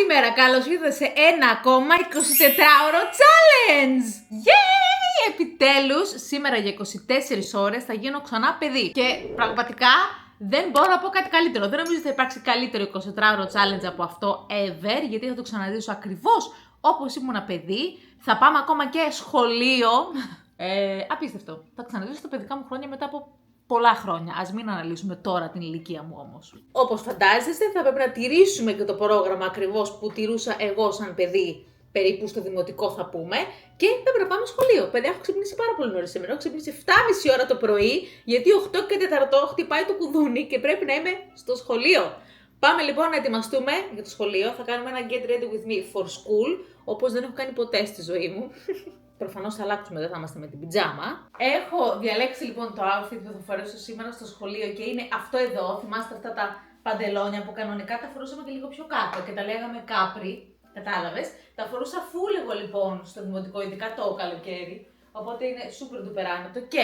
Καλησπέρα, καλώς ήρθατε σε ένα ακόμα 24ωρο challenge! Yay! Επιτέλους, σήμερα για 24 ώρες θα γίνω ξανά παιδί. Και πραγματικά δεν μπορώ να πω κάτι καλύτερο. Δεν νομίζω ότι θα υπάρξει καλύτερο 24ωρο challenge από αυτό ever, γιατί θα το ξαναζήσω ακριβώς όπως ήμουν παιδί. Θα πάμε ακόμα και σχολείο. Απίστευτο. Θα ξαναζήσω τα παιδικά μου χρόνια μετά από πολλά χρόνια. Ας μην αναλύσουμε τώρα την ηλικία μου όμως. Όπως φαντάζεστε, θα πρέπει να τηρήσουμε και το πρόγραμμα ακριβώς που τηρούσα εγώ σαν παιδί, περίπου στο δημοτικό θα πούμε, και πρέπει να πάμε σχολείο. Παιδιά, έχω ξυπνήσει πάρα πολύ νωρίς σήμερα. Έχω ξυπνήσει 7.30 ώρα το πρωί, γιατί 8 και 4 χτυπάει το κουδούνι και πρέπει να είμαι στο σχολείο. Πάμε λοιπόν να ετοιμαστούμε για το σχολείο. Θα κάνουμε ένα get ready with me for school, όπως δεν έχω κάνει ποτέ στη ζωή μου. Προφανώς θα αλλάξουμε, δεν θα είμαστε με την πιτζάμα. Έχω διαλέξει λοιπόν το outfit που θα φορέσω σήμερα στο σχολείο και είναι αυτό εδώ. Θυμάστε αυτά τα παντελόνια που κανονικά τα φορούσαμε και λίγο πιο κάτω και τα λέγαμε κάπρι. Κατάλαβες. Τα φορούσα full εγώ λοιπόν στο δημοτικό, ειδικά το καλοκαίρι. Οπότε είναι super duper άνετο. Και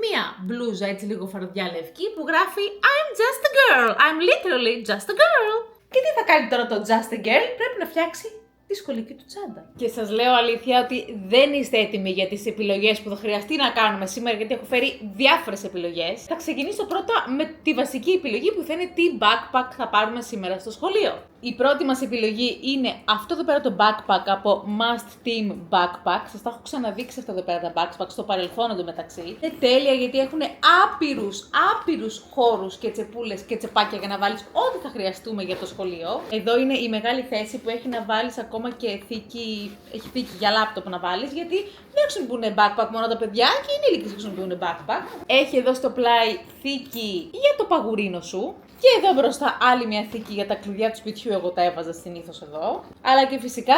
μία μπλούζα έτσι λίγο φαρδιά λευκή που γράφει I'm just a girl. I'm literally just a girl. Και τι θα κάνει τώρα το just a girl? Πρέπει να φτιάξει τη σχολική του τσάντα. Και σας λέω αλήθεια ότι δεν είστε έτοιμοι για τις επιλογές που θα χρειαστεί να κάνουμε σήμερα, γιατί έχω φέρει διάφορες επιλογές. Θα ξεκινήσω πρώτα με τη βασική επιλογή που θα είναι τι backpack θα πάρουμε σήμερα στο σχολείο. Η πρώτη μας επιλογή είναι αυτό εδώ πέρα το backpack από Must Team Backpack. Σας τα έχω ξαναδείξει αυτά εδώ πέρα τα backpack στο παρελθόν εντωμεταξύ. Είναι τέλεια γιατί έχουν άπειρους χώρους και τσεπούλες και τσεπάκια για να βάλεις ό,τι θα χρειαστούμε για το σχολείο. Εδώ είναι η μεγάλη θέση που έχει να βάλεις ακόμα και θήκη, έχει θήκη για λάπτοπ να βάλεις, γιατί δεν χρησιμοποιούν backpack μόνο τα παιδιά και οι ενήλικες χρησιμοποιούν backpack. Έχει εδώ στο πλάι θήκη για το παγουρίνο σου. Και εδώ μπροστά άλλη μια θήκη για τα κλειδιά του σπιτιού, εγώ τα έβαζα συνήθως εδώ. Αλλά και φυσικά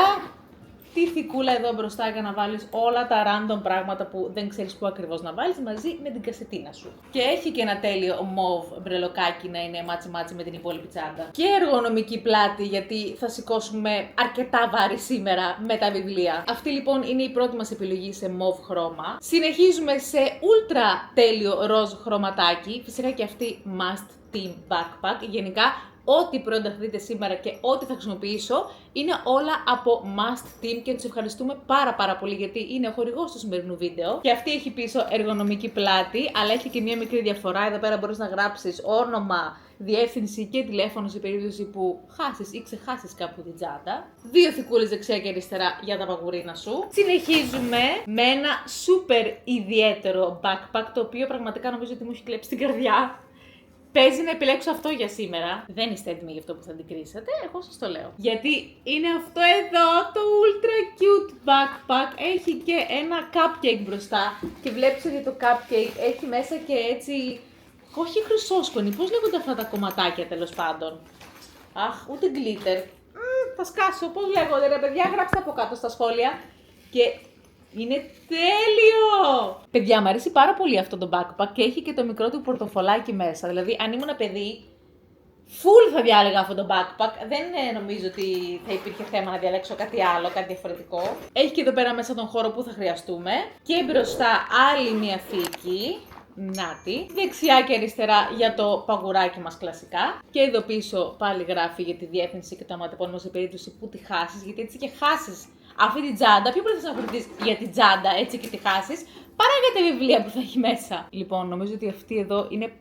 τη θικούλα εδώ μπροστά για να βάλεις όλα τα random πράγματα που δεν ξέρεις πού ακριβώς να βάλεις μαζί με την κασετίνα σου. Και έχει και ένα τέλειο μοβ μπρελοκάκι να είναι μάτσι με την υπόλοιπη τσάντα. Και εργονομική πλάτη, γιατί θα σηκώσουμε αρκετά βάρη σήμερα με τα βιβλία. Αυτή λοιπόν είναι η πρώτη μας επιλογή σε μοβ χρώμα. Συνεχίζουμε σε ultra τέλειο ροζ χρωματάκι. Φυσικά και αυτή must team backpack. Γενικά, ό,τι προϊόντα θα δείτε σήμερα και ό,τι θα χρησιμοποιήσω είναι όλα από Must Team και τους ευχαριστούμε πάρα πολύ γιατί είναι ο χορηγός του σημερινού βίντεο. Και αυτή έχει πίσω εργονομική πλάτη, αλλά έχει και μια μικρή διαφορά. Εδώ πέρα μπορείς να γράψεις όνομα, διεύθυνση και τηλέφωνο σε περίπτωση που χάσεις ή ξεχάσεις κάπου την τσάντα. Δύο θικούλες δεξιά και αριστερά για τα παγουρίνα σου. Συνεχίζουμε με ένα super ιδιαίτερο backpack, το οποίο πραγματικά νομίζω ότι μου έχει κλέψει την καρδιά. Παίζει να επιλέξω αυτό για σήμερα. Δεν είστε έτοιμοι για αυτό που θα αντικρίσετε, εγώ σας το λέω. Γιατί είναι αυτό εδώ το ultra cute backpack. Έχει και ένα cupcake μπροστά. Και βλέπεις ότι το cupcake έχει μέσα και έτσι, όχι χρυσόσκονη, πώς λέγονται αυτά τα κομματάκια τέλος πάντων. Αχ, ούτε glitter. Θα σκάσω, πώς λέγονται ρε παιδιά, γράψτε από κάτω στα σχόλια. Και είναι τέλειο! Παιδιά, μου αρέσει πάρα πολύ αυτό το backpack και έχει και το μικρό του πορτοφολάκι μέσα. Δηλαδή, αν ήμουν παιδί, full θα διάλεγα αυτό το backpack. Δεν νομίζω ότι θα υπήρχε θέμα να διαλέξω κάτι άλλο, κάτι διαφορετικό. Έχει και εδώ πέρα μέσα τον χώρο που θα χρειαστούμε. Και μπροστά άλλη μια θήκη. Νάτι. Δεξιά και αριστερά για το παγουράκι μας κλασικά. Και εδώ πίσω πάλι γράφει για τη διεύθυνση και το ονοματεπώνυμο σε περίπτωση που τη χάσεις. Γιατί έτσι και χάσεις αυτή την τσάντα, πιο πολύ θα φροντίσεις για την τσάντα έτσι και τη χάσεις, παρά για τα βιβλία που θα έχει μέσα. Λοιπόν, νομίζω ότι αυτή εδώ είναι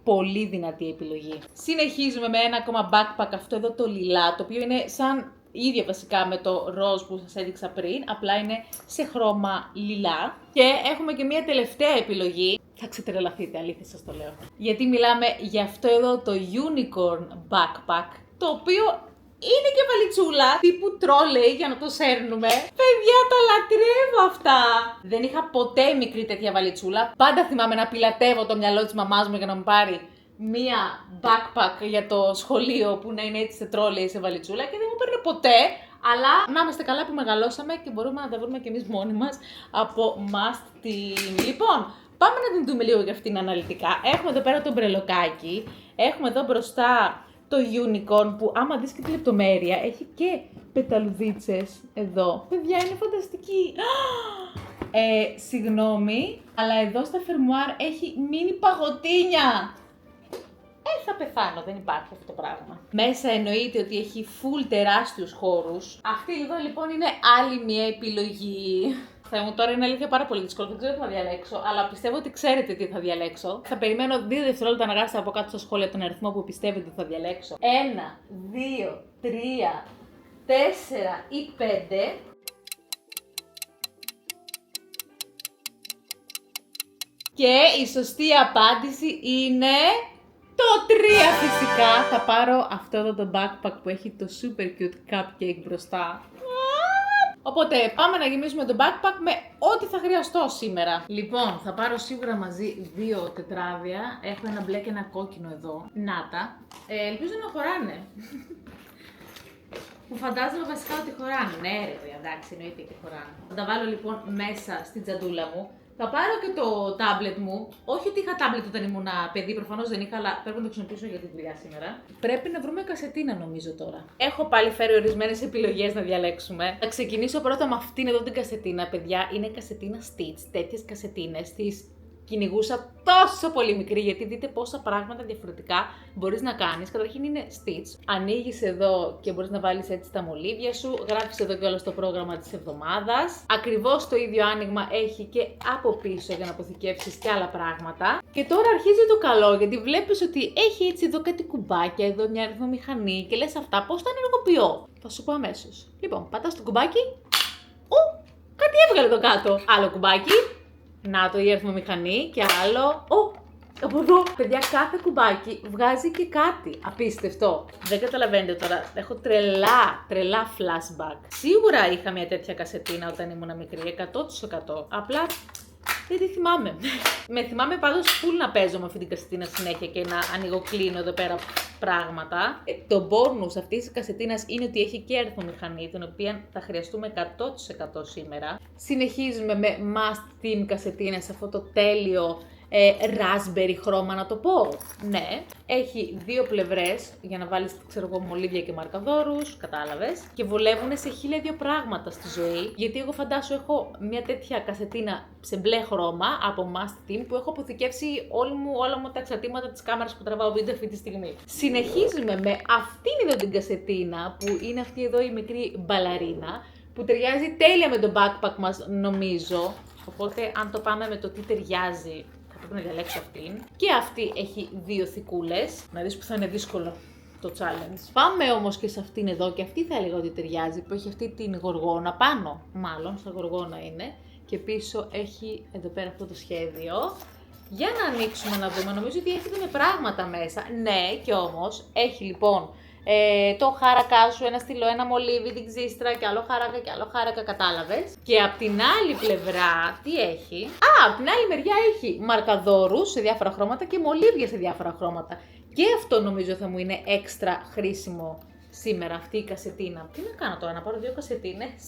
πολύ δυνατή επιλογή. Συνεχίζουμε με ένα ακόμα backpack, αυτό εδώ το λιλά, το οποίο είναι σαν ίδια βασικά με το ροζ που σας έδειξα πριν, απλά είναι σε χρώμα λιλά. Και έχουμε και μια τελευταία επιλογή. Θα ξετρελαθείτε, αλήθεια σας το λέω. Γιατί μιλάμε για αυτό εδώ το unicorn backpack, το οποίο είναι και βαλιτσούλα τύπου τρόλεϊ για να το σέρνουμε. Παιδιά, τα λατρεύω αυτά! Δεν είχα ποτέ μικρή τέτοια βαλιτσούλα. Πάντα θυμάμαι να πιλατεύω το μυαλό της μαμάς μου για να μου πάρει μία backpack για το σχολείο που να είναι έτσι σε τρόλεϊ, σε βαλιτσούλα, και δεν μου παίρνει ποτέ. Αλλά να είμαστε καλά που μεγαλώσαμε και μπορούμε να τα βρούμε κι εμείς μόνοι μας από Must Team. Λοιπόν, πάμε να την δούμε λίγο για αυτήν αναλυτικά. Έχουμε εδώ πέρα το μπρελοκάκι. Έχουμε εδώ μπροστά το unicorn που άμα δεις και τη λεπτομέρεια έχει και πεταλουδίτσες εδώ. Παιδιά, είναι φανταστική. Συγγνώμη, αλλά εδώ στα φερμουάρ έχει μίνι παγωτίνια. θα πεθάνω, δεν υπάρχει αυτό το πράγμα. Μέσα εννοείται ότι έχει full τεράστιους χώρους. Αυτή εδώ λοιπόν είναι άλλη μια επιλογή. Θα μου τώρα είναι αλήθεια πάρα πολύ δύσκολο, δεν ξέρω τι θα διαλέξω, αλλά πιστεύω ότι ξέρετε τι θα διαλέξω. Θα περιμένω 2 δευτερόλεπτα να γράψετε από κάτω στα σχόλια τον αριθμό που πιστεύετε ότι θα διαλέξω. 1, 2, 3, 4 ή 5. Και η σωστή απάντηση είναι το 3 φυσικά. Θα πάρω αυτό εδώ το backpack που έχει το super cute cupcake μπροστά. Οπότε πάμε να γεμίσουμε το backpack με ό,τι θα χρειαστώ σήμερα. Λοιπόν, θα πάρω σίγουρα μαζί 2 τετράδια. Έχω ένα μπλε και ένα κόκκινο εδώ. Να τα. Ελπίζω να χωράνε. Μου φαντάζομαι βασικά ότι χωράνε. Ναι ρε παιδιά, εντάξει, εννοείται και χωράνε. Θα τα βάλω λοιπόν μέσα στην τσαντούλα μου. Θα πάρω και το τάμπλετ μου. Όχι ότι είχα τάμπλετ όταν ήμουν παιδί, προφανώς δεν είχα, αλλά πρέπει να το χρησιμοποιήσω για τη δουλειά σήμερα. Πρέπει να βρούμε κασετίνα νομίζω τώρα. Έχω πάλι φέρει ορισμένες επιλογές να διαλέξουμε. Θα ξεκινήσω πρώτα με αυτήν εδώ την κασετίνα, παιδιά. Είναι κασετίνα Stitch. Τέτοιες κασετίνες τις κυνηγούσα τόσο πολύ μικρή, γιατί δείτε πόσα πράγματα διαφορετικά μπορείς να κάνεις. Καταρχήν είναι Stitch. Ανοίγεις εδώ και μπορείς να βάλεις έτσι τα μολύβια σου. Γράφεις εδώ κιόλας το πρόγραμμα της εβδομάδας. Ακριβώς το ίδιο άνοιγμα έχει και από πίσω για να αποθηκεύσεις και άλλα πράγματα. Και τώρα αρχίζει το καλό, γιατί βλέπεις ότι έχει έτσι εδώ κάτι κουμπάκια, εδώ μια αριθμομηχανή και λες αυτά πώς τα ενεργοποιώ. Θα σου πω αμέσως. Λοιπόν, πατάς το κουμπάκι. Κάτι έβγαλε εδώ κάτω. Άλλο κουμπάκι. Να το η αριθμομηχανή και άλλο. Από εδώ. Παιδιά, κάθε κουμπάκι βγάζει και κάτι. Απίστευτο. Δεν καταλαβαίνετε τώρα. Έχω τρελά flashback. Σίγουρα είχα μια τέτοια κασετίνα όταν ήμουν μικρή. 100%. Απλά δεν τη θυμάμαι. Με θυμάμαι πάντως full να παίζω με αυτή την κασετίνα συνέχεια και να ανοιγοκλίνω εδώ πέρα πράγματα. Το bonus αυτής της κασετίνας είναι ότι έχει και αριθμομηχανή, την οποία θα χρειαστούμε 100% σήμερα. Συνεχίζουμε με must team κασετίνα σε αυτό το τέλειο raspberry χρώμα να το πω. Ναι, έχει 2 πλευρές για να βάλεις, ξέρω εγώ, μολύβια και μαρκαδόρους, κατάλαβες. Και βολεύουν σε 1002 πράγματα στη ζωή. Γιατί εγώ φαντάσου έχω μια τέτοια κασετίνα σε μπλε χρώμα από Must Team που έχω αποθηκεύσει όλα μου τα εξαρτήματα της κάμερας που τραβάω βίντεο αυτή τη στιγμή. Συνεχίζουμε με αυτήν εδώ την κασετίνα που είναι αυτή εδώ η μικρή μπαλαρίνα που ταιριάζει τέλεια με το backpack μας νομίζω. Οπότε αν το πάμε με το τι ταιριάζει, πρέπει να διαλέξω αυτήν. Και αυτή έχει 2 θικούλες. Να δεις που θα είναι δύσκολο το challenge. Πάμε όμως και σε αυτήν εδώ και αυτή θα έλεγα ότι ταιριάζει, που έχει αυτή την γοργόνα πάνω. Μάλλον, σαν γοργόνα είναι. Και πίσω έχει εδώ πέρα αυτό το σχέδιο. Για να ανοίξουμε να δούμε, νομίζω ότι έχει με πράγματα μέσα. Ναι, και όμως έχει λοιπόν το χάρακά σου, ένα στυλό, ένα μολύβι, την ξύστρα και άλλο χάρακα και άλλο χάρακα, κατάλαβες. Και απ' την άλλη πλευρά, τι έχει? Απ' την άλλη μεριά έχει μαρκαδόρους σε διάφορα χρώματα και μολύβια σε διάφορα χρώματα. Και αυτό νομίζω θα μου είναι έξτρα χρήσιμο σήμερα, αυτή η κασετίνα. Τι να κάνω τώρα, να πάρω 2 κασετίνες?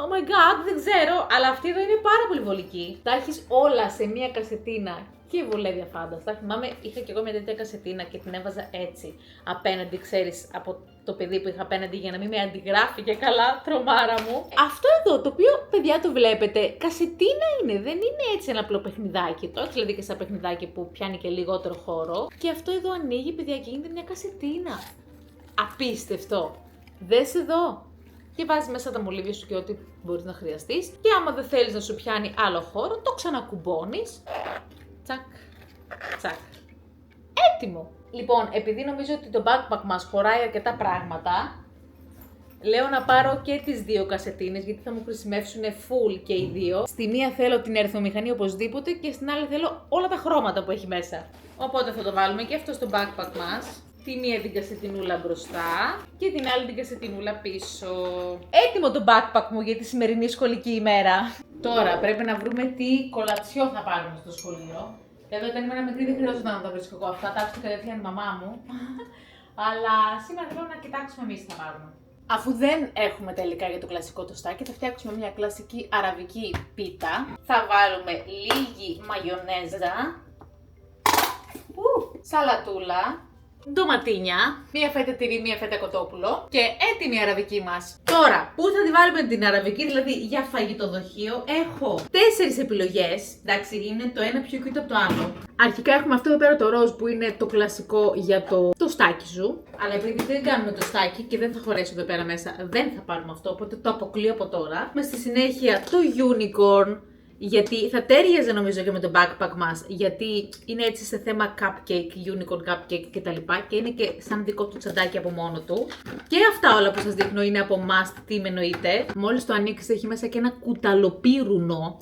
Oh my god, δεν ξέρω, αλλά αυτή εδώ είναι πάρα πολύ βολική. Τα έχεις όλα σε μία κασετίνα και βολεύει αφάνταστα. Θυμάμαι, είχα και εγώ μια τέτοια κασετίνα και την έβαζα έτσι απέναντι, ξέρεις, από το παιδί που είχα απέναντι για να μην με αντιγράφει και καλά, τρομάρα μου. Αυτό εδώ, το οποίο, παιδιά, το βλέπετε, κασετίνα είναι, δεν είναι έτσι ένα απλό παιχνιδάκι. Το έχεις δηλαδή και σαν παιχνιδάκι που πιάνει και λιγότερο χώρο. Και αυτό εδώ ανοίγει, παιδιά, και γίνεται μια κασετίνα. Απίστευτο. Δες εδώ. Και βάζεις μέσα τα μολύβια σου και ό,τι μπορείς να χρειαστείς. Και άμα δεν θέλεις να σου πιάνει άλλο χώρο, το ξανακουμπώνεις. Τσακ, τσακ. Έτοιμο! Λοιπόν, επειδή νομίζω ότι το backpack μας χωράει αρκετά πράγματα, λέω να πάρω και τις 2 κασετίνες, γιατί θα μου χρησιμεύσουν full και οι 2. Στη μία θέλω την αριθμομηχανή οπωσδήποτε και στην άλλη θέλω όλα τα χρώματα που έχει μέσα. Οπότε θα το βάλουμε και αυτό στο backpack μας. Τη μία την κασετινούλα μπροστά και την άλλη την κασετινούλα πίσω. Έτοιμο το backpack μου για τη σημερινή σχολική ημέρα. Τώρα πρέπει να βρούμε τι κολατσιό θα πάρουμε στο σχολείο. Βέβαια όταν ήμουν μικρή δεν χρειάζονταν να τα βρίσκω εγώ αυτά, τα άκουσα κατευθείαν η μαμά μου. Αλλά σήμερα θέλω να κοιτάξουμε εμείς τι θα πάρουμε. Αφού δεν έχουμε τα υλικά για το κλασικό τοστάκι, θα φτιάξουμε μια κλασική αραβική πίτα. Θα βάλουμε λίγη μαγιονέζα, σαλατούλα, ντοματίνια, μία φέτα τυρί, μία φέτα κοτόπουλο και έτοιμη η αραβική μας. Τώρα, πού θα τη βάλουμε την αραβική, δηλαδή για φαγητοδοχείο, έχω 4 επιλογές. Εντάξει, είναι το ένα πιο cute από το άλλο. Αρχικά έχουμε αυτό εδώ πέρα το ροζ που είναι το κλασικό για το στάκι σου. Αλλά επειδή δεν κάνουμε το στάκι και δεν θα χωρέσει εδώ πέρα μέσα, δεν θα πάρουμε αυτό, οπότε το αποκλείω από τώρα. Έχουμε στη συνέχεια το unicorn. Γιατί θα τέριαζε νομίζω και με το backpack μας, γιατί είναι έτσι σε θέμα cupcake, unicorn cupcake κτλ. Και είναι και σαν δικό του τσαντάκι από μόνο του. Και αυτά όλα που σας δείχνω είναι από must, τι με εννοείται. Μόλις το ανοίξεις έχει μέσα και ένα κουταλοπύρουνο,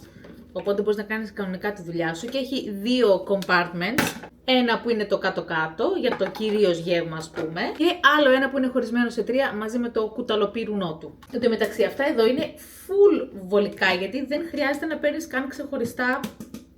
οπότε μπορείς να κάνεις κανονικά τη δουλειά σου και έχει 2 compartments. Ένα που είναι το κάτω-κάτω, για το κυρίως γεύμα ας πούμε, και άλλο ένα που είναι χωρισμένο σε 3 μαζί με το κουταλοπύρουνό του. Εν τω μεταξύ αυτά εδώ είναι full βολικά, γιατί δεν χρειάζεται να παίρνεις καν ξεχωριστά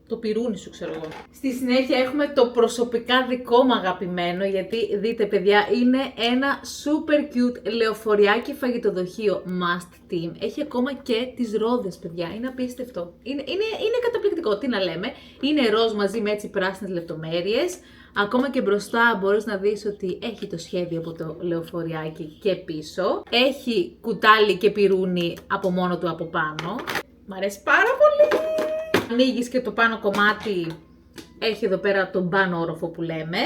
το πυρούνι σου, ξέρω εγώ. Στη συνέχεια έχουμε το προσωπικά δικό μου αγαπημένο, γιατί δείτε παιδιά, είναι ένα super cute λεωφοριάκι φαγητοδοχείο must team. Έχει ακόμα και τις ρόδες, παιδιά, είναι απίστευτο. Είναι καταπληκτικό, τι να λέμε. Είναι ροζ μαζί με έτσι πράσινες λεπτομέρειες. Ακόμα και μπροστά μπορείς να δεις ότι έχει το σχέδιο από το λεωφοριάκι και πίσω. Έχει κουτάλι και πυρούνι από μόνο του από πάνω. Μ' αρέσει πάρα πολύ! Ανοίγεις και το πάνω κομμάτι, έχει εδώ πέρα τον πάνω όροφο που λέμε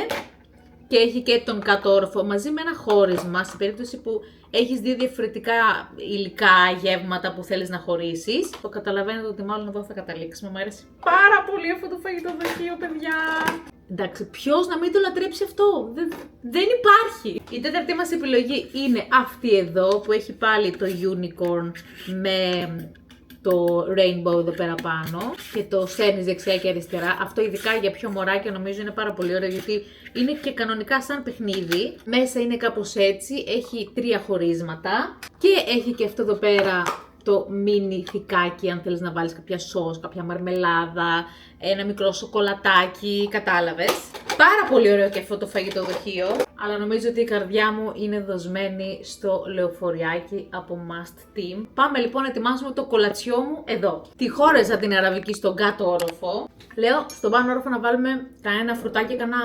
και έχει και τον κάτω όροφο μαζί με ένα χώρισμα σε περίπτωση που έχεις 2 διαφορετικά υλικά γεύματα που θέλεις να χωρίσεις. Το καταλαβαίνετε ότι μάλλον εδώ θα καταλήξουμε. Μου αρέσει πάρα πολύ αυτό το φαγητοδοχείο, παιδιά. Εντάξει, ποιος να μην το λατρέψει αυτό, δεν υπάρχει. Η τέταρτη μας επιλογή είναι αυτή εδώ που έχει πάλι το unicorn με το rainbow εδώ πέρα πάνω και το σέρνεις δεξιά και αριστερά. Αυτό ειδικά για πιο μωράκια νομίζω είναι πάρα πολύ ωραίο, γιατί είναι και κανονικά σαν παιχνίδι. Μέσα είναι κάπως έτσι, έχει 3 χωρίσματα και έχει και αυτό εδώ πέρα το mini θικάκι, αν θέλεις να βάλεις κάποια σως, κάποια μαρμελάδα, ένα μικρό σοκολατάκι, κατάλαβες. Πάρα πολύ ωραίο και αυτό το φαγητοδοχείο, αλλά νομίζω ότι η καρδιά μου είναι δοσμένη στο λεωφοριάκι από must team. Πάμε λοιπόν να ετοιμάσουμε το κολατσιό μου εδώ. Τη χώρεσα την αραβική στον κάτω όροφο. Λέω στον πάνω όροφο να βάλουμε κανένα φρουτάκι, κανένα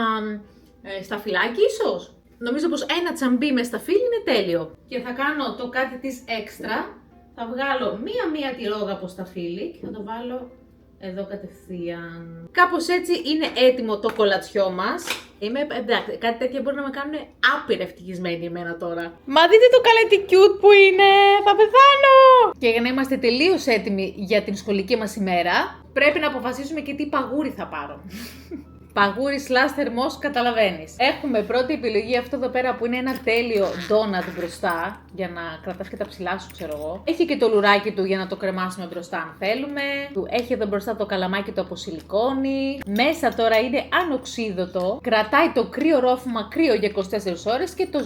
σταφυλάκι ίσως. Νομίζω πως ένα τσαμπί με σταφύλι είναι τέλειο. Και θα κάνω το κάτι της έξτρα. Θα βγάλω μία τη ρόδα από σταφύλι και θα το βάλω εδώ κατευθείαν. Κάπως έτσι είναι έτοιμο το κολατσιό μας. Εντάξει, κάτι τέτοια μπορεί να με κάνουν άπειρα ευτυχισμένη εμένα τώρα. Μα δείτε το καλέτι cute που είναι! Θα πεθάνω! Και για να είμαστε τελείως έτοιμοι για την σχολική μας ημέρα, πρέπει να αποφασίσουμε και τι παγούρι θα πάρω. Παγούρι / θερμός, καταλαβαίνεις. Έχουμε πρώτη επιλογή αυτό εδώ πέρα που είναι ένα τέλειο ντόνατ μπροστά, για να κρατάς και τα ψηλά σου, ξέρω εγώ. Έχει και το λουράκι του για να το κρεμάσουμε μπροστά αν θέλουμε. Έχει εδώ μπροστά το καλαμάκι του από σιλικόνη. Μέσα τώρα είναι ανοξίδωτο. Κρατάει το κρύο ρόφημα κρύο για 24 ώρες και το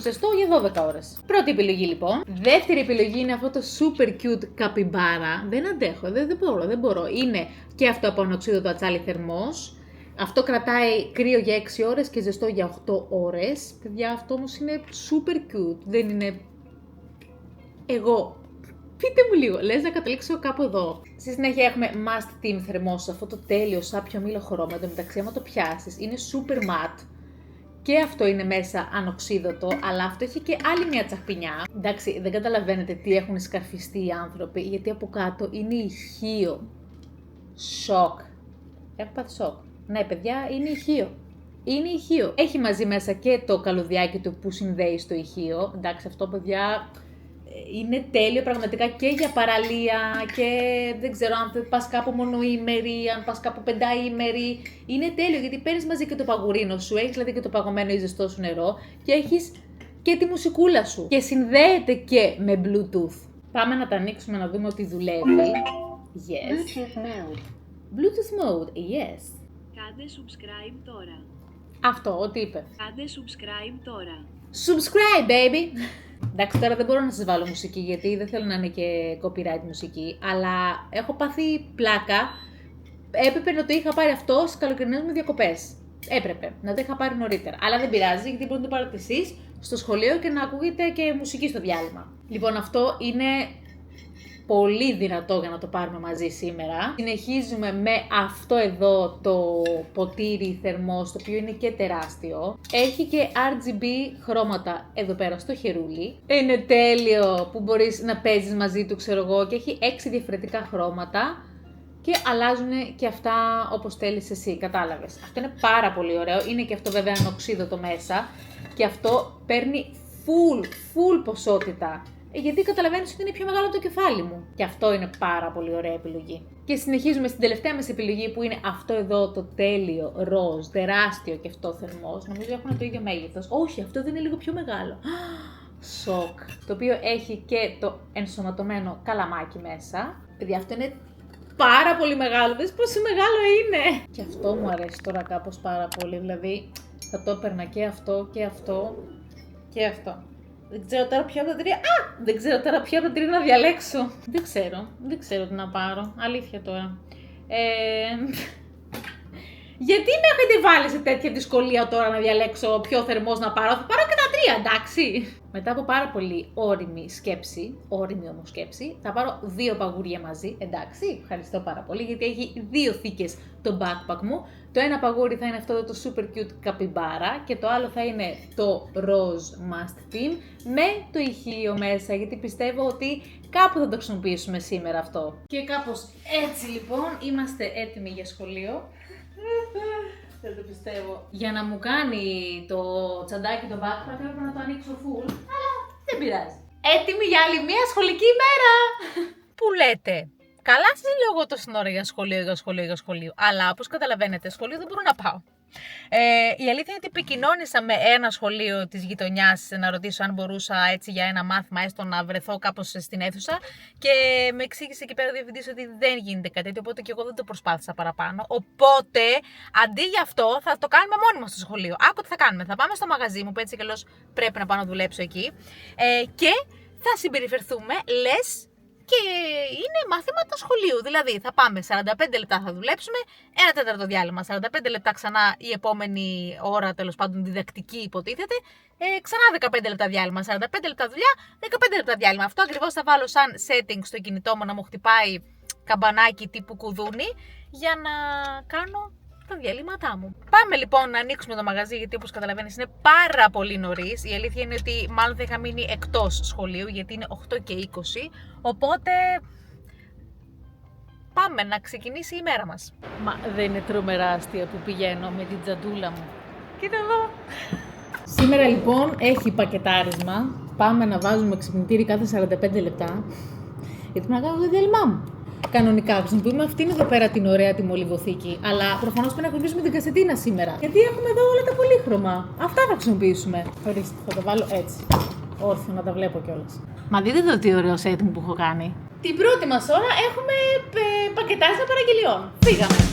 ζεστό για 12 ώρες. Πρώτη επιλογή λοιπόν. Δεύτερη επιλογή είναι αυτό το super cute καπιμπάρα. Δεν αντέχω, δεν μπορώ. Είναι και αυτό από ανοξίδωτο ατσάλι θερμός. Αυτό κρατάει κρύο για 6 ώρες και ζεστό για 8 ώρες. Παιδιά, αυτό όμως είναι super cute. Δεν είναι... Εγώ. Πείτε μου λίγο, λες να καταλήξω κάπου εδώ. Στη συνέχεια έχουμε must team θερμός, αυτό το τέλειο σάπιο μήλο χρώμα. Εν τω μεταξύ, άμα το πιάσεις, είναι super matte. Και αυτό είναι μέσα ανοξίδωτο, αλλά αυτό έχει και άλλη μια τσαχπινιά. Εντάξει, δεν καταλαβαίνετε τι έχουν σκαρφιστεί οι άνθρωποι, γιατί από κάτω είναι ηχείο. Σοκ. Έχω πάθει σοκ. Ναι, παιδιά, είναι ηχείο. Είναι ηχείο. Έχει μαζί μέσα και το καλωδιάκι του που συνδέει στο ηχείο. Εντάξει, αυτό, παιδιά, είναι τέλειο πραγματικά και για παραλία και δεν ξέρω αν πας κάπου μονοήμερη, αν πας κάπου πενταήμερη. Είναι τέλειο γιατί παίρνεις μαζί και το παγουρίνο σου, έχεις δηλαδή και το παγωμένο ή ζεστό σου νερό και έχεις και τη μουσικούλα σου. Και συνδέεται και με Bluetooth. Πάμε να τα ανοίξουμε να δούμε ότι δουλεύει. Yes. Bluetooth mode. Bluetooth mode, yes. Κάντε subscribe τώρα. Αυτό, ό,τι είπε. Κάντε subscribe τώρα. Subscribe, baby! Εντάξει, τώρα δεν μπορώ να σας βάλω μουσική γιατί δεν θέλω να είναι και copyright μουσική, αλλά έχω πάθει πλάκα. Έπρεπε να το είχα πάρει αυτό στις καλοκαιρινές μου διακοπές. Έπρεπε να το είχα πάρει νωρίτερα. Αλλά δεν πειράζει, γιατί μπορείτε να το πάρετε εσείς στο σχολείο και να ακούγεται και μουσική στο διάλειμμα. Λοιπόν, αυτό είναι πολύ δυνατό για να το πάρουμε μαζί σήμερα. Συνεχίζουμε με αυτό εδώ το ποτήρι θερμός, το οποίο είναι και τεράστιο. Έχει και RGB χρώματα εδώ πέρα στο χερούλι. Είναι τέλειο που μπορείς να παίζεις μαζί του, ξέρω εγώ, και έχει 6 διαφορετικά χρώματα. Και αλλάζουν και αυτά όπως θέλεις εσύ, κατάλαβες. Αυτό είναι πάρα πολύ ωραίο. Είναι και αυτό βέβαια ανοξίδωτο μέσα. Και αυτό παίρνει full ποσότητα. Γιατί καταλαβαίνεις ότι είναι πιο μεγάλο το κεφάλι μου. Και αυτό είναι πάρα πολύ ωραία επιλογή. Και συνεχίζουμε στην τελευταία μας επιλογή που είναι αυτό εδώ το τέλειο ροζ, τεράστιο και αυτό θερμός. Νομίζω έχουν το ίδιο μέγεθος. Όχι, αυτό δεν είναι λίγο πιο μεγάλο. Σοκ. Το οποίο έχει και το ενσωματωμένο καλαμάκι μέσα. Παιδιά, αυτό είναι πάρα πολύ μεγάλο. Δες πόσο μεγάλο είναι. Και αυτό μου αρέσει τώρα κάπως πάρα πολύ. Δηλαδή θα το έπαιρνα και αυτό και αυτό και αυτό. Δεν ξέρω τώρα ποιο από τα τρία. Δεν ξέρω τώρα ποιο από τα τρία να διαλέξω. Δεν ξέρω τι να πάρω. Αλήθεια τώρα. Γιατί με έχετε βάλει σε τέτοια δυσκολία τώρα να διαλέξω ποιο θερμός να πάρω? Θα πάρω και τα τρία, εντάξει. Μετά από πάρα πολύ όριμη όμως σκέψη, θα πάρω 2 παγούρια μαζί, εντάξει. Ευχαριστώ πάρα πολύ γιατί έχει 2 θήκες το backpack μου. Το ένα παγούρι θα είναι αυτό το super cute καπιμπάρα και το άλλο θα είναι το rose must theme με το ηχείο μέσα, γιατί πιστεύω ότι κάπου θα το χρησιμοποιήσουμε σήμερα αυτό. Και κάπως έτσι λοιπόν είμαστε έτοιμοι για σχολείο. Δεν το πιστεύω. Για να μου κάνει το τσαντάκι το backpack έπρεπε να το ανοίξω full, αλλά δεν πειράζει. Έτοιμη για άλλη μία σχολική ημέρα! Που λέτε, καλά σας λέω εγώ τόση ώρα για σχολείο, αλλά όπως καταλαβαίνετε, σχολείο δεν μπορώ να πάω. Η αλήθεια είναι ότι επικοινώνησα με ένα σχολείο της γειτονιάς να ρωτήσω αν μπορούσα έτσι για ένα μάθημα έστω να βρεθώ κάπως στην αίθουσα και με εξήγησε εκεί πέρα ο διευθυντής ότι δεν γίνεται κάτι τέτοιο, οπότε και εγώ δεν το προσπάθησα παραπάνω. Οπότε αντί για αυτό θα το κάνουμε μόνοι μας στο σχολείο. Άκου τι θα κάνουμε, θα πάμε στο μαγαζί μου που έτσι και αλλιώς πρέπει να πάω να δουλέψω εκεί και θα συμπεριφερθούμε λες και είναι μαθήματα σχολείου. Δηλαδή θα πάμε 45 λεπτά θα δουλέψουμε, 1/4 διάλειμμα, 45 λεπτά ξανά η επόμενη ώρα, τέλος πάντων διδακτική υποτίθεται, ξανά 15 λεπτά διάλειμμα, 45 λεπτά δουλειά, 15 λεπτά διάλειμμα. Αυτό ακριβώς θα βάλω σαν setting στο κινητό μου να μου χτυπάει καμπανάκι τύπου κουδούνι για να κάνω τα διαλύματά μου. Πάμε λοιπόν να ανοίξουμε το μαγαζί, γιατί όπως καταλαβαίνεις είναι πάρα πολύ νωρίς. Η αλήθεια είναι ότι μάλλον θα είχα μείνει εκτός σχολείου, γιατί είναι 8 και 20. Οπότε πάμε να ξεκινήσει η μέρα μας. Μα δεν είναι τρομερά αστεία που πηγαίνω με την τζαντούλα μου? Κοίτα εδώ. Σήμερα λοιπόν έχει πακετάρισμα. Πάμε να βάζουμε ξυπνητήρι κάθε 45 λεπτά. Γιατί να κάνω το διάλειμμά μου. Κανονικά χρησιμοποιούμε αυτήν εδώ πέρα την ωραία τη μολυβοθήκη, αλλά προφανώς πρέπει να χρησιμοποιήσουμε την κασετίνα σήμερα. Γιατί έχουμε εδώ όλα τα πολύχρωμα. Αυτά θα χρησιμοποιήσουμε. Ορίστε, θα το βάλω έτσι. Όρθιο να τα βλέπω κιόλας. Μα δείτε εδώ τι ωραίο setting που έχω κάνει. Την πρώτη μας ώρα έχουμε πακετάρισμα παραγγελιών. Φύγαμε.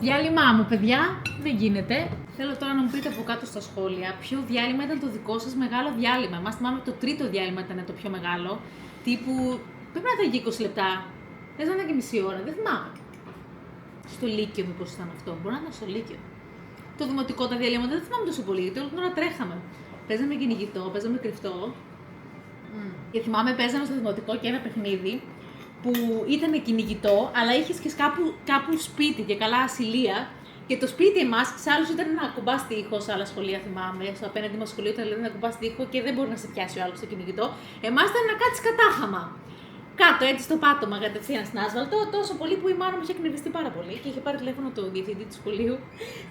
Διάλειμμά μου, παιδιά, δεν γίνεται. Θέλω τώρα να μου πείτε από κάτω στα σχόλια ποιο διάλειμμα ήταν το δικό σας μεγάλο διάλειμμα. Εμάς θυμάμαι το τρίτο διάλειμμα ήταν το πιο μεγάλο. Τύπου, πρέπει να ήταν και 20 λεπτά. Δεν ήταν και μισή ώρα, δεν θυμάμαι. Στο Λύκειο μήπως ήταν αυτό, μπορεί να ήταν στο Λύκειο. Το δημοτικό τα διαλύματα δεν θυμάμαι τόσο πολύ, γιατί όλη την ώρα τρέχαμε. Παίζαμε κυνηγητό, παίζαμε κρυφτό. Και θυμάμαι παίζαμε στο δημοτικό και ένα παιχνίδι που ήταν κυνηγητό, αλλά είχες και κάπου σπίτι και καλά ασυλία. Και το σπίτι εμάς, σε άλλους ήταν να κουμπάς τοίχο, σε άλλα σχολεία θυμάμαι. Στο απέναντι μας σχολείο ήταν να κουμπάς τοίχο και δεν μπορεί να σε πιάσει ο άλλος στο κυνηγητό. Εμάς ήταν να κάτσεις κατάχαμα. Κάτω, έτσι στο πάτωμα, κατευθείαν στην άσφαλτο. Τόσο πολύ που η μάνα μου είχε εκνευριστεί πάρα πολύ και είχε πάρει τηλέφωνο το διευθυντή του σχολείου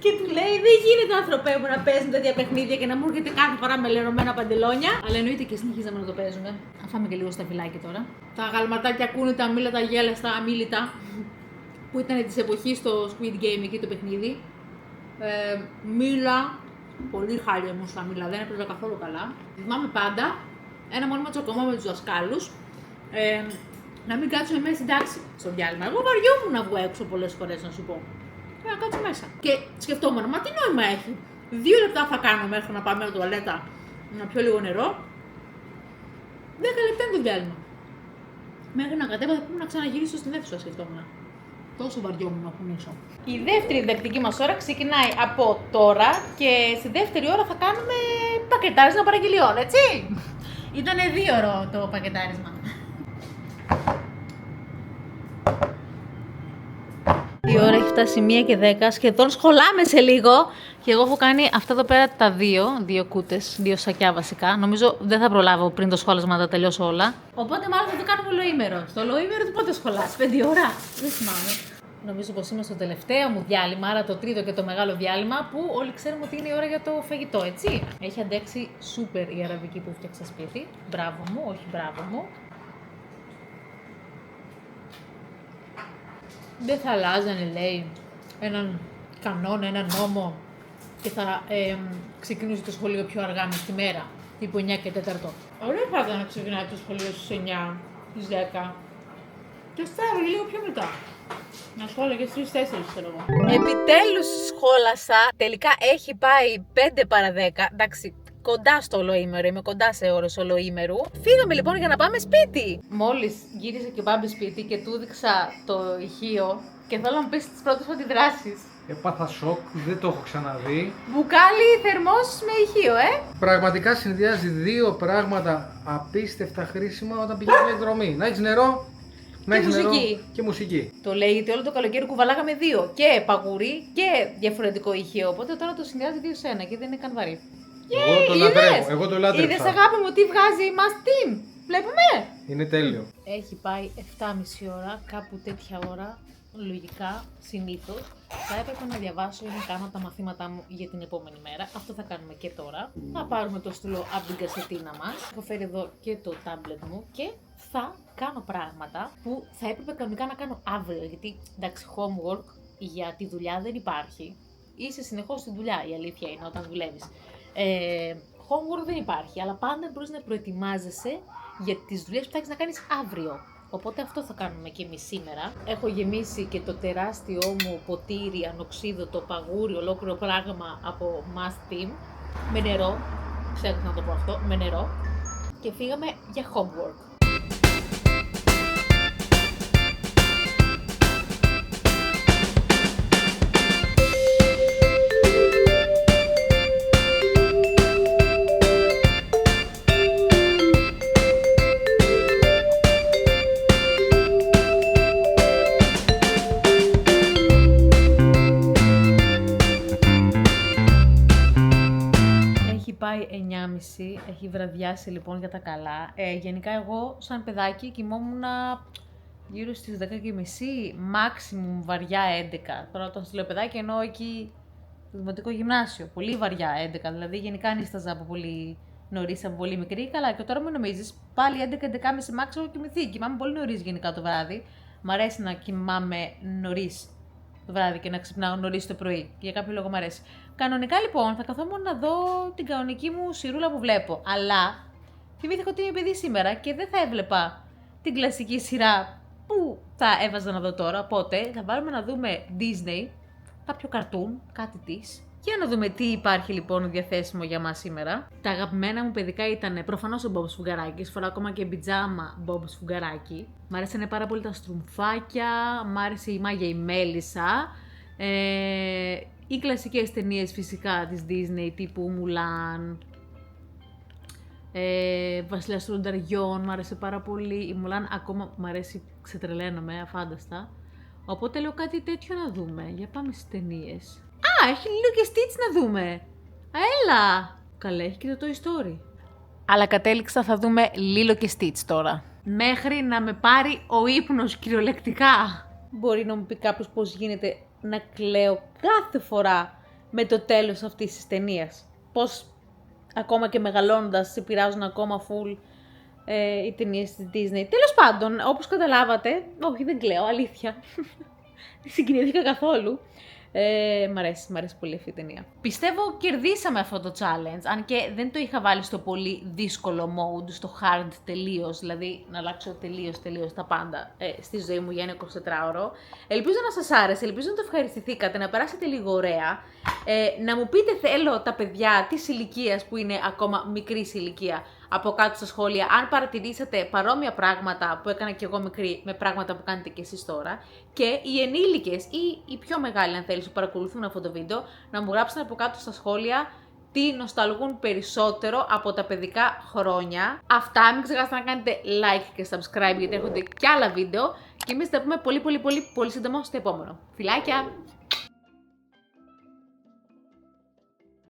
και του λέει: δεν γίνεται, άνθρωπέ μου, να παίζουν τέτοια παιχνίδια και να μου έρχεται κάθε φορά με λερωμένα παντελόνια. Αλλά εννοείται και συνεχίζαμε να το παίζουμε. Θα φάμε και λίγο στα φυλάκι τώρα. Τα γαλματάκια ακούνε τα μήλα, τα γέλα, τα αμήλυτα. που ήταν της εποχής στο Squid Game εκεί το παιχνίδι. Μίλα, πολύ χάλια μου στα μίλα, δεν έπαιζα καθόλου καλά. Θυμάμαι πάντα ένα μόνιμο τσακωμό με τους δασκάλους. Να μην κάτσουμε μέσα στην τάξη στο διάλειμμα. Εγώ βαριόμουν να βγω έξω πολλές φορές, να σου πω. Να κάτσω μέσα. Και σκεφτόμουν, μα τι νόημα έχει. 2 λεπτά θα κάνω μέχρι να πάμε στην τουαλέτα να πιω λίγο νερό. 10 λεπτά είναι το διάλειμμα. Μέχρι να κατέβα πρέπει να ξαναγυρίσω στην αίθουσα, σκεφτόμουν. Τόσο βαριόμουν να κουνήσω. Η δεύτερη διδακτική μας ώρα ξεκινάει από τώρα και στη δεύτερη ώρα θα κάνουμε πακετάρισμα παραγγελιών, έτσι. Ήτανε 2 ώρο το πακετάρισμα. Η ώρα έχει φτάσει 1 και 10, σχεδόν σχολάμε σε λίγο. Και εγώ έχω κάνει αυτά εδώ πέρα τα 2 κούτες, 2 σακιά βασικά. Νομίζω δεν θα προλάβω πριν το σχόλασμα να τα τελειώσω όλα. Οπότε μάλλον θα το κάνουμε ολοήμερο. Στο ολοήμερο του πότε σχολάς, 5 ώρα. Δεν θυμάμαι. Νομίζω πως είμαι στο τελευταίο μου διάλειμμα, άρα το τρίτο και το μεγάλο διάλειμμα, που όλοι ξέρουμε ότι είναι η ώρα για το φαγητό, έτσι. Έχει αντέξει σούπερ η αραβική που φτιάξα σπίτι. Μπράβο μου, όχι μπράβο μου. Δεν θα αλλάζανε, λέει, έναν κανόνα, έναν νόμο και θα ξεκινούσε το σχολείο πιο αργά μες τη μέρα, τύπου 9 και 4. Ωραία θα ήταν να ξεκινάει το σχολείο στις 9, στις 10 και στάρω λίγο πιο μετά. Να σχόλαγε στις 4, ξέρω εγώ. Επιτέλους σχόλασα, τελικά έχει πάει 5 παρα 10, εντάξει. Κοντά στο ολοήμερο, είμαι κοντά σε ώρες ολοήμερου. Φύγαμε λοιπόν για να πάμε σπίτι. Μόλις γύρισα και πάμε σπίτι και του έδειξα το ηχείο και θέλω να μου πεις τις πρώτες αντιδράσεις. Έπαθα σοκ, δεν το έχω ξαναδεί. Μπουκάλι θερμός με ηχείο, Πραγματικά συνδυάζει 2 πράγματα απίστευτα χρήσιμα όταν πηγαίνει εκδρομή. Να έχεις νερό, να έχεις νερό και μουσική. Το λέει γιατί όλο το καλοκαίρι κουβαλάγαμε 2. Και παγουρί και διαφορετικό ηχείο. Οπότε τώρα το συνδυάζει 2 σε 1 και δεν είναι καν βαρύ. Εγώ το λάτρεψα. Είδες αγάπη μου τι βγάζει η Must Team. Βλέπουμε. Είναι τέλειο. Έχει πάει 7,5 ώρα, κάπου τέτοια ώρα, λογικά, συνήθως. Θα έπρεπε να διαβάσω ή να κάνω τα μαθήματά μου για την επόμενη μέρα. Αυτό θα κάνουμε και τώρα. Θα πάρουμε το στυλό από την κασετίνα μας. Έχω φέρει εδώ και το tablet μου και θα κάνω πράγματα που θα έπρεπε κανονικά να κάνω αύριο. Γιατί, εντάξει, homework για τη δουλειά δεν υπάρχει. Είσαι συνεχώς στη δουλειά, η αλήθεια είναι, όταν δουλεύεις. Homework δεν υπάρχει, αλλά πάντα μπορείς να προετοιμάζεσαι για τις δουλειές που θα έχεις να κάνεις αύριο. Οπότε αυτό θα κάνουμε και εμείς σήμερα. Έχω γεμίσει και το τεράστιό μου ποτήρι ανοξίδωτο παγούρι, ολόκληρο πράγμα από Must Team, με νερό, ξέρω να το πω αυτό, με νερό, και φύγαμε για homework. Πάει 9.30, έχει βραδιάσει λοιπόν για τα καλά. Γενικά εγώ σαν παιδάκι κοιμόμουν γύρω στις 10.30, maximum βαριά 11. Τώρα όταν σας λέω παιδάκι εννοώ εκεί το δημοτικό γυμνάσιο, πολύ βαριά 11, δηλαδή γενικά νίσταζα από πολύ νωρίς, από πολύ μικρή. Καλά, και τώρα μην νομίζεις, πάλι 11-11.30 max έχω κοιμηθεί. Κοιμάμαι πολύ νωρίς γενικά το βράδυ. Μ' αρέσει να κοιμάμαι νωρίς το βράδυ και να ξυπνάω νωρίς το πρωί. Για κάποιο λόγο μου αρέσει. Κανονικά λοιπόν θα καθόμουν να δω την κανονική μου σειρούλα που βλέπω. Αλλά θυμήθηκα ότι είμαι παιδί σήμερα και δεν θα έβλεπα την κλασική σειρά που θα έβαζα να δω τώρα. Οπότε θα βάλουμε να δούμε Disney, κάποιο καρτούν, κάτι της. Για να δούμε τι υπάρχει λοιπόν διαθέσιμο για μας σήμερα. Τα αγαπημένα μου παιδικά ήταν προφανώς ο Μπόμπος Φουγγαράκης, φοράω ακόμα και πιτζάμα Μπόμπος Φουγγαράκη. Μ' άρεσαν πάρα πολύ τα στρουμφάκια, μ' άρεσε η Μάγια η Μέλισσα. Οι κλασικές ταινίες φυσικά της Disney τύπου Μουλάν, Βασιλιάς των Λονταριών, μ' άρεσε πάρα πολύ. Η Μουλάν ακόμα μ' αρέσει, ξετρελαίνομαι, αφάνταστα. Οπότε λέω κάτι τέτοιο να δούμε. Για πάμε στις ταινίες. Α, έχει Λίλο και Στιτς να δούμε. Έλα! Καλά, έχει και το Toy Story. Αλλά κατέληξα θα δούμε Λίλο και Στιτς τώρα. Μέχρι να με πάρει ο ύπνος κυριολεκτικά. Μπορεί να μου πει κάποιος πώς γίνεται να κλαίω κάθε φορά με το τέλος αυτής της ταινίας. Πώς ακόμα και μεγαλώνοντας σε πειράζουν ακόμα full οι ταινίες της Disney. Τέλος πάντων, όπως καταλάβατε, όχι δεν κλαίω, αλήθεια. συγκινήθηκα καθόλου. Μ' αρέσει πολύ αυτή η ταινία. Πιστεύω κερδίσαμε αυτό το challenge, αν και δεν το είχα βάλει στο πολύ δύσκολο mode, στο hard τελείως, δηλαδή να αλλάξω τελείως τα πάντα στη ζωή μου για ένα 24ωρο. Ελπίζω να σας άρεσε, ελπίζω να το ευχαριστηθήκατε, να περάσετε λίγο ωραία. Να μου πείτε, θέλω τα παιδιά της ηλικίας που είναι ακόμα μικρής ηλικία από κάτω στα σχόλια, αν παρατηρήσατε παρόμοια πράγματα που έκανα και εγώ μικρή με πράγματα που κάνετε και εσείς τώρα. Και οι ενήλικες ή οι πιο μεγάλοι, αν θέλεις, που παρακολουθούν αυτό το βίντεο, να μου γράψουν από κάτω στα σχόλια τι νοσταλγούν περισσότερο από τα παιδικά χρόνια. Αυτά, μην ξεχάσετε να κάνετε like και subscribe γιατί έρχονται και άλλα βίντεο. Και εμείς θα τα πούμε πολύ σύντομα στο επόμενο. Φιλάκια!